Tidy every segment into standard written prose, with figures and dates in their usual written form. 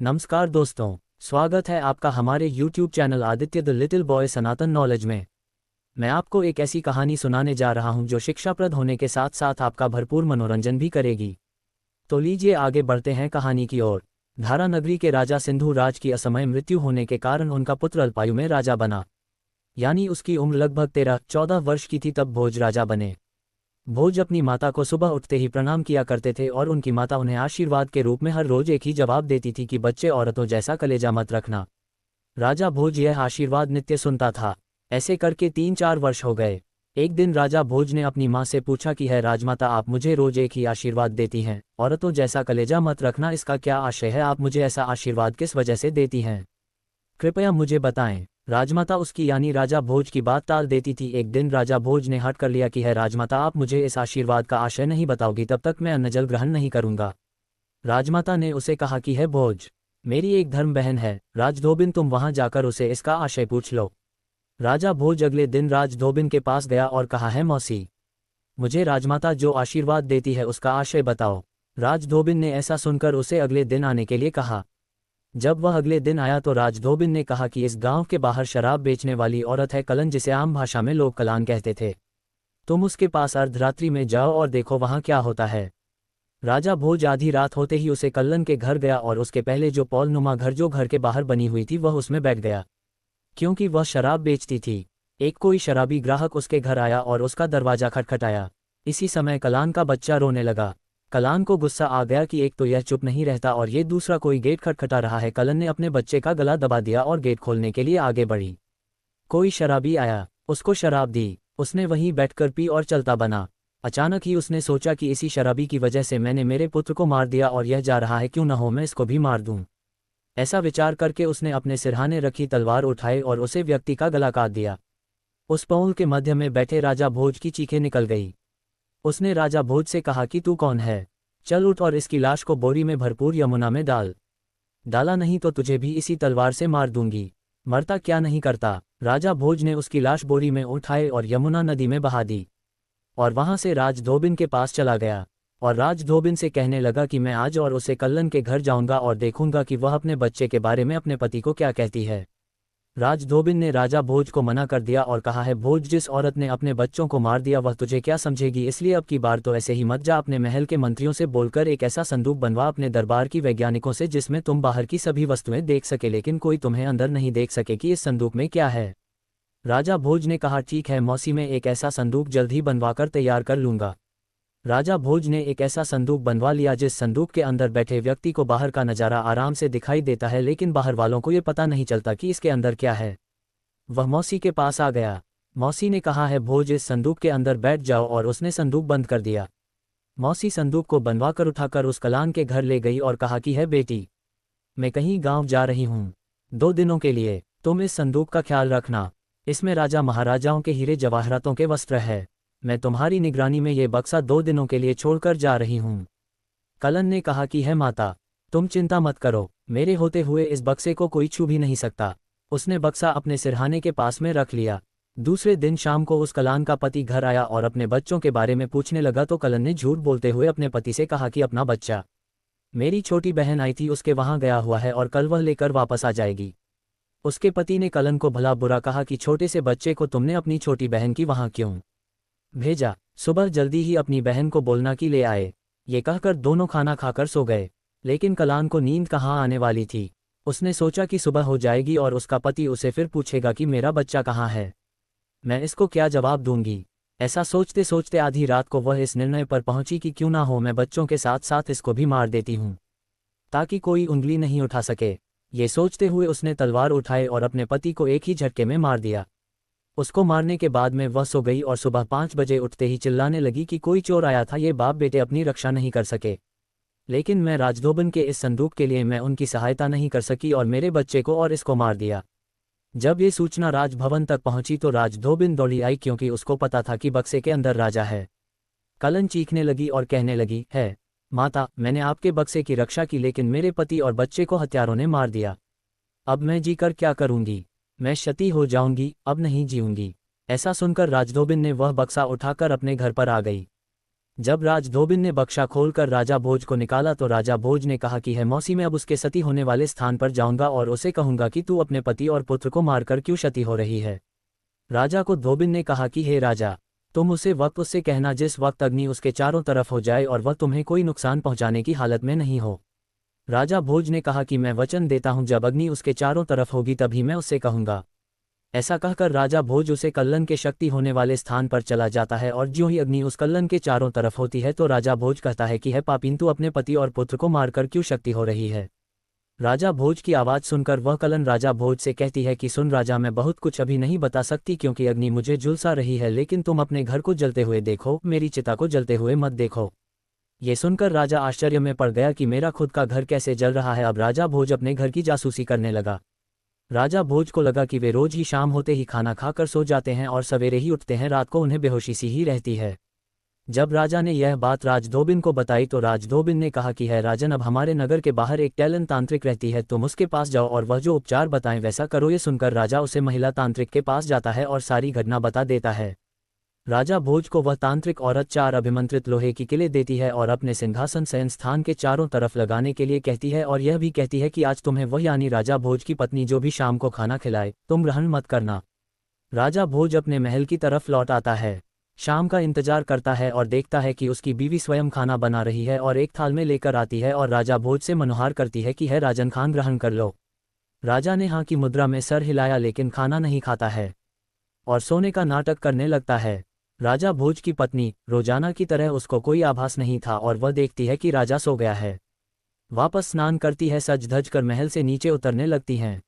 नमस्कार दोस्तों, स्वागत है आपका हमारे YouTube channel Aditya the little boy Sanatan knowledge में। मैं आपको एक ऐसी कहानी सुनाने जा रहा हूं जो शिक्षाप्रद होने के साथ साथ आपका भरपूर मनोरंजन भी करेगी। तो लीजिए आगे बढ़ते हैं कहानी की ओर। धारा नगरी के राजा सिंधु राज की असमय मृत्यु होने के कारण उनका पुत्र अल्पायु में राजा बना, यानी उसकी उम्र लगभग 13-14 वर्ष की थी तब भोज राजा बने। भोज अपनी माता को सुबह उठते ही प्रणाम किया करते थे और उनकी माता उन्हें आशीर्वाद के रूप में हर रोज एक ही जवाब देती थी कि बच्चे औरतों जैसा कलेजा मत रखना। राजा भोज यह आशीर्वाद नित्य सुनता था। ऐसे करके 3-4 वर्ष हो गए। एक दिन राजा भोज ने अपनी माँ से पूछा कि है राजमाता, आप मुझे रोज एक ही आशीर्वाद देती हैं, औरतों जैसा कलेजा मत रखना, इसका क्या आशय है? आप मुझे ऐसा आशीर्वाद किस वजह से देती हैं? कृपया मुझे बताएं। राजमाता उसकी यानी राजा भोज की बात टाल देती थी। एक दिन राजा भोज ने हट कर लिया कि है राजमाता, आप मुझे इस आशीर्वाद का आशय नहीं बताओगी तब तक मैं अन्न जल ग्रहण नहीं करूंगा। राजमाता ने उसे कहा कि है भोज, मेरी एक धर्म बहन है राजधोबिन, तुम वहां जाकर उसे इसका आशय पूछ लो। राजा भोज अगले दिन राजधोबिन के पास गया और कहा, है मौसी, मुझे राजमाता जो आशीर्वाद देती है उसका आशय बताओ। राजधोबिन ने ऐसा सुनकर उसे अगले दिन आने के लिए कहा। जब वह अगले दिन आया तो राजधोबिन ने कहा कि इस गांव के बाहर शराब बेचने वाली औरत है कलन, जिसे आम भाषा में लोग कलान कहते थे। तुम उसके पास अर्धरात्रि में जाओ और देखो वहां क्या होता है। राजा भोज आधी रात होते ही उसे कल्लन के घर गया और उसके पहले जो पॉलनुमा घर जो घर के बाहर बनी हुई थी वह उसमें बैठ गया, क्योंकि वह शराब बेचती थी। एक कोई शराबी ग्राहक उसके घर आया और उसका दरवाजा खटखटाया। इसी समय कलान का बच्चा रोने लगा। कलान को गुस्सा आ गया कि एक तो यह चुप नहीं रहता और ये दूसरा कोई गेट खटखटा रहा है। कलन ने अपने बच्चे का गला दबा दिया और गेट खोलने के लिए आगे बढ़ी। कोई शराबी आया, उसको शराब दी, उसने वहीं बैठकर पी और चलता बना। अचानक ही उसने सोचा कि इसी शराबी की वजह से मैंने मेरे पुत्र को मार दिया और यह जा रहा है, क्यों न हो मैं इसको भी मार दूं। ऐसा विचार करके उसने अपने सिरहाने रखी तलवार उठाई और उसे व्यक्ति का गला काट दिया। उस पौल के मध्य में बैठे राजा भोज की चीखें निकल गई। उसने राजा भोज से कहा कि तू कौन है? चल उठ और इसकी लाश को बोरी में भरपूर यमुना में डाल। डाला नहीं तो तुझे भी इसी तलवार से मार दूंगी। मरता क्या नहीं करता। राजा भोज ने उसकी लाश बोरी में उठाई और यमुना नदी में बहा दी और वहां से राजधोबिन के पास चला गया और राजधोबिन से कहने लगा कि मैं आज और उसे कल्लन के घर जाऊंगा और देखूंगा कि वह अपने बच्चे के बारे में अपने पति को क्या कहती है। राजधोबिन ने राजा भोज को मना कर दिया और कहा, है भोज, जिस औरत ने अपने बच्चों को मार दिया वह तुझे क्या समझेगी, इसलिए अब की बार तो ऐसे ही मत जा। अपने महल के मंत्रियों से बोलकर एक ऐसा संदूक बनवा अपने दरबार की वैज्ञानिकों से, जिसमें तुम बाहर की सभी वस्तुएं देख सके लेकिन कोई तुम्हें अंदर नहीं देख सके कि इस संदूक में क्या है। राजा भोज ने कहा, ठीक है मौसी, मैं एक ऐसा संदूक जल्द ही बनवाकर तैयार कर लूंगा। राजा भोज ने एक ऐसा संदूक बनवा लिया जिस संदूक के अंदर बैठे व्यक्ति को बाहर का नज़ारा आराम से दिखाई देता है, लेकिन बाहर वालों को ये पता नहीं चलता कि इसके अंदर क्या है। वह मौसी के पास आ गया। मौसी ने कहा, है भोज, इस संदूक के अंदर बैठ जाओ, और उसने संदूक बंद कर दिया। मौसी संदूक को बनवाकर उठाकर उस कलान के घर ले गई और कहा कि है बेटी, मैं कहीं गांव जा रही हूँ 2 दिनों के लिए, तुम इस संदूक का ख्याल रखना। इसमें राजा महाराजाओं के हीरे जवाहरातों के वस्त्र है। मैं तुम्हारी निगरानी में ये बक्सा 2 दिनों के लिए छोड़कर जा रही हूँ। कलन ने कहा कि है माता, तुम चिंता मत करो, मेरे होते हुए इस बक्से को कोई छू भी नहीं सकता। उसने बक्सा अपने सिरहाने के पास में रख लिया। दूसरे दिन शाम को उस कलान का पति घर आया और अपने बच्चों के बारे में पूछने लगा तो कलन ने झूठ बोलते हुए अपने पति से कहा कि अपना बच्चा मेरी छोटी बहन आई थी, उसके वहां गया हुआ है और कल वह लेकर वापस आ जाएगी। उसके पति ने कलन को भला बुरा कहा कि छोटे से बच्चे को तुमने अपनी छोटी बहन की वहां क्यों भेजा? सुबह जल्दी ही अपनी बहन को बोलना कि ले आए। ये कहकर दोनों खाना खाकर सो गए। लेकिन कलान को नींद कहाँ आने वाली थी। उसने सोचा कि सुबह हो जाएगी और उसका पति उसे फिर पूछेगा कि मेरा बच्चा कहाँ है, मैं इसको क्या जवाब दूंगी। ऐसा सोचते सोचते आधी रात को वह इस निर्णय पर पहुंची कि क्यों ना हो मैं बच्चों के साथ साथ इसको भी मार देती हूँ, ताकि कोई उंगली नहीं उठा सके। ये सोचते हुए उसने तलवार उठाई और अपने पति को एक ही झटके में मार दिया। उसको मारने के बाद में वह सो गई और सुबह 5 बजे उठते ही चिल्लाने लगी कि कोई चोर आया था, ये बाप बेटे अपनी रक्षा नहीं कर सके, लेकिन मैं राजधोबिन के इस संदूक के लिए मैं उनकी सहायता नहीं कर सकी और मेरे बच्चे को और इसको मार दिया। जब ये सूचना राजभवन तक पहुंची तो राजधोबिन दौड़ी आई, क्योंकि उसको पता था कि बक्से के अंदर राजा है। कलन चीखने लगी और कहने लगी, है माता, मैंने आपके बक्से की रक्षा की लेकिन मेरे पति और बच्चे को हत्यारों ने मार दिया। अब मैं जीकर क्या करूंगी, मैं क्षति हो जाऊंगी, अब नहीं जीऊंगी। ऐसा सुनकर राजधोबिन ने वह बक्सा उठाकर अपने घर पर आ गई। जब राज धोबिन ने बक्सा खोलकर राजा भोज को निकाला तो राजा भोज ने कहा कि है मौसी, मैं अब उसके सती होने वाले स्थान पर जाऊंगा और उसे कहूंगा कि तू अपने पति और पुत्र को मारकर क्यों सती हो रही है। राजा को धोबिन ने कहा कि हे राजा, तुम उसे वक्त उससे कहना जिस वक्त अग्नि उसके चारों तरफ हो जाए और वह तुम्हें कोई नुकसान पहुंचाने की हालत में नहीं हो। राजा भोज ने कहा कि मैं वचन देता हूं, जब अग्नि उसके चारों तरफ होगी तभी मैं उससे कहूंगा। ऐसा कहकर राजा भोज उसे कल्लन के शक्ति होने वाले स्थान पर चला जाता है और ज्यों ही अग्नि उस कल्लन के चारों तरफ होती है तो राजा भोज कहता है कि है पापीन, तू अपने पति और पुत्र को मारकर क्यों शक्ति हो रही है। राजा भोज की आवाज़ सुनकर वह कल्लन राजा भोज से कहती है कि सुन राजा, मैं बहुत कुछ अभी नहीं बता सकती क्योंकि अग्नि मुझे झुलसा रही है, लेकिन तुम अपने घर को जलते हुए देखो, मेरी चिता को जलते हुए मत देखो। ये सुनकर राजा आश्चर्य में पड़ गया कि मेरा खुद का घर कैसे जल रहा है। अब राजा भोज अपने घर की जासूसी करने लगा। राजा भोज को लगा कि वे रोज ही शाम होते ही खाना खाकर सो जाते हैं और सवेरे ही उठते हैं, रात को उन्हें बेहोशी सी ही रहती है। जब राजा ने यह बात राजधोबिन को बताई तो राजधोबिन ने कहा कि है राजन, अब हमारे नगर के बाहर एक टैलेंट तांत्रिक रहती है, तुम उसके पास जाओ और वह जो उपचार बताएं वैसा करो। ये सुनकर राजा उसे महिला तांत्रिक के पास जाता है और सारी घटना बता देता है। राजा भोज को वह तांत्रिक औरत 4 अभिमंत्रित लोहे की किले देती है और अपने सिंहासन शयन स्थान के चारों तरफ लगाने के लिए कहती है और यह भी कहती है कि आज तुम्हें वह यानी राजा भोज की पत्नी जो भी शाम को खाना खिलाए तुम ग्रहण मत करना। राजा भोज अपने महल की तरफ लौट आता है, शाम का इंतजार करता है और देखता है कि उसकी बीवी स्वयं खाना बना रही है और एक थाल में लेकर आती है और राजा भोज से मनोहार करती है कि है राजन खान ग्रहण कर लो। राजा ने हाँ की मुद्रा में सर हिलाया लेकिन खाना नहीं खाता है और सोने का नाटक करने लगता है। राजा भोज की पत्नी रोजाना की तरह उसको कोई आभास नहीं था और वह देखती है कि राजा सो गया है। वापस स्नान करती है, सज धज कर महल से नीचे उतरने लगती हैं।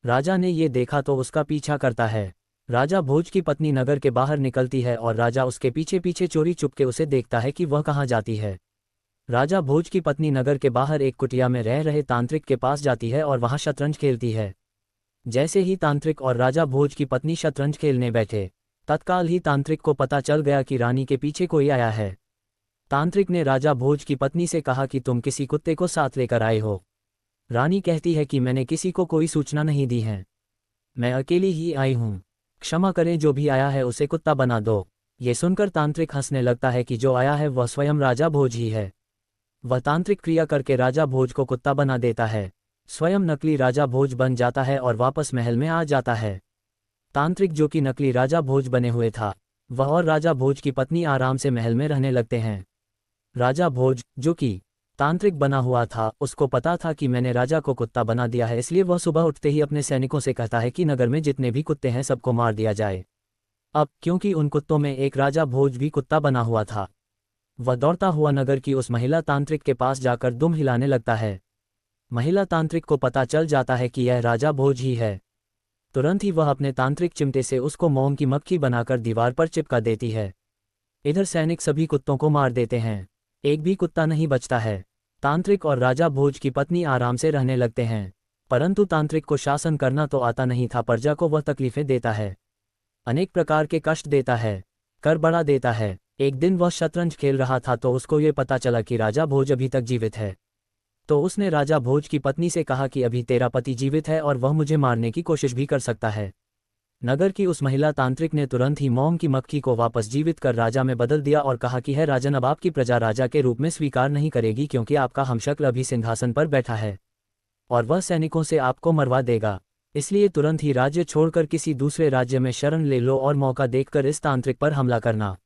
राजा ने ये देखा तो उसका पीछा करता है। राजा भोज की पत्नी नगर के बाहर निकलती है और राजा उसके पीछे पीछे चोरी चुपके उसे देखता है कि वह कहाँ जाती है। राजा भोज की पत्नी नगर के बाहर एक कुटिया में रह रहे तांत्रिक के पास जाती है और वहाँ शतरंज खेलती है। जैसे ही तांत्रिक और राजा भोज की पत्नी शतरंज खेलने बैठे, तत्काल ही तांत्रिक को पता चल गया कि रानी के पीछे कोई आया है। तांत्रिक ने राजा भोज की पत्नी से कहा कि तुम किसी कुत्ते को साथ लेकर आए हो। रानी कहती है कि मैंने किसी को कोई सूचना नहीं दी है, मैं अकेली ही आई हूँ, क्षमा करें, जो भी आया है उसे कुत्ता बना दो। ये सुनकर तांत्रिक हंसने लगता है कि जो आया है वह स्वयं राजा भोज ही है। वह तांत्रिक क्रिया करके राजा भोज को कुत्ता बना देता है, स्वयं नकली राजा भोज बन जाता है और वापस महल में आ जाता है। तांत्रिक जो कि नकली राजा भोज बने हुए था, वह और राजा भोज की पत्नी आराम से महल में रहने लगते हैं। राजा भोज जो कि तांत्रिक बना हुआ था, उसको पता था कि मैंने राजा को कुत्ता बना दिया है, इसलिए वह सुबह उठते ही अपने सैनिकों से कहता है कि नगर में जितने भी कुत्ते हैं सबको मार दिया जाए। अब क्योंकि उन कुत्तों में एक राजा भोज भी कुत्ता बना हुआ था, वह दौड़ता हुआ नगर की उस महिला तांत्रिक के पास जाकर दुम हिलाने लगता है। महिला तांत्रिक को पता चल जाता है कि यह राजा भोज ही है। तुरंत ही वह अपने तांत्रिक चिमटे से उसको मोम की मक्खी बनाकर दीवार पर चिपका देती है। इधर सैनिक सभी कुत्तों को मार देते हैं, एक भी कुत्ता नहीं बचता है। तांत्रिक और राजा भोज की पत्नी आराम से रहने लगते हैं, परंतु तांत्रिक को शासन करना तो आता नहीं था, प्रजा को वह तकलीफें देता है, अनेक प्रकार के कष्ट देता है, कर बढ़ा देता है। एक दिन वह शतरंज खेल रहा था तो उसको ये पता चला कि राजा भोज अभी तक जीवित है। तो उसने राजा भोज की पत्नी से कहा कि अभी तेरा पति जीवित है और वह मुझे मारने की कोशिश भी कर सकता है। नगर की उस महिला तांत्रिक ने तुरंत ही मोम की मक्खी को वापस जीवित कर राजा में बदल दिया और कहा कि है राजन, अब आपकी प्रजा राजा के रूप में स्वीकार नहीं करेगी क्योंकि आपका हमशक्ल अभी सिंहासन पर बैठा है और वह सैनिकों से आपको मरवा देगा, इसलिए तुरंत ही राज्य छोड़कर किसी दूसरे राज्य में शरण ले लो और मौका देखकर इस तांत्रिक पर हमला करना।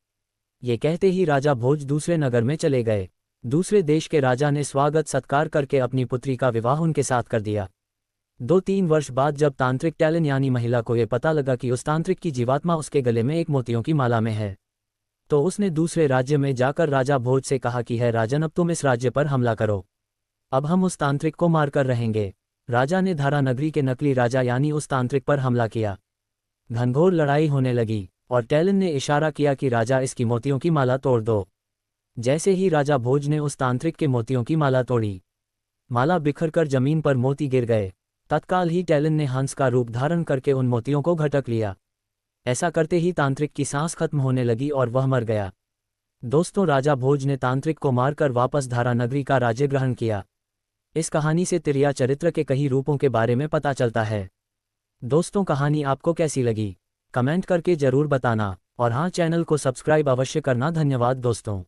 ये कहते ही राजा भोज दूसरे नगर में चले गए। दूसरे देश के राजा ने स्वागत सत्कार करके अपनी पुत्री का विवाह उनके साथ कर दिया। 2-3 वर्ष बाद जब तांत्रिक टैलन यानी महिला को यह पता लगा कि उस तांत्रिक की जीवात्मा उसके गले में एक मोतियों की माला में है, तो उसने दूसरे राज्य में जाकर राजा भोज से कहा कि है राजन, अब तुम इस राज्य पर हमला करो, अब हम उस तांत्रिक को मारकर रहेंगे। राजा ने धारा नगरी के नकली राजा यानी उस तांत्रिक पर हमला किया। घनघोर लड़ाई होने लगी और टैलन ने इशारा किया कि राजा इसकी मोतियों की माला तोड़ दो। जैसे ही राजा भोज ने उस तांत्रिक के मोतियों की माला तोड़ी, माला बिखरकर जमीन पर मोती गिर गए। तत्काल ही टैलन ने हंस का रूप धारण करके उन मोतियों को घटक लिया। ऐसा करते ही तांत्रिक की सांस खत्म होने लगी और वह मर गया। दोस्तों, राजा भोज ने तांत्रिक को मारकर वापस धारा नगरी का राज्य ग्रहण किया। इस कहानी से तिरिया चरित्र के कई रूपों के बारे में पता चलता है। दोस्तों, कहानी आपको कैसी लगी कमेंट करके जरूर बताना और हाँ, चैनल को सब्सक्राइब अवश्य करना। धन्यवाद दोस्तों।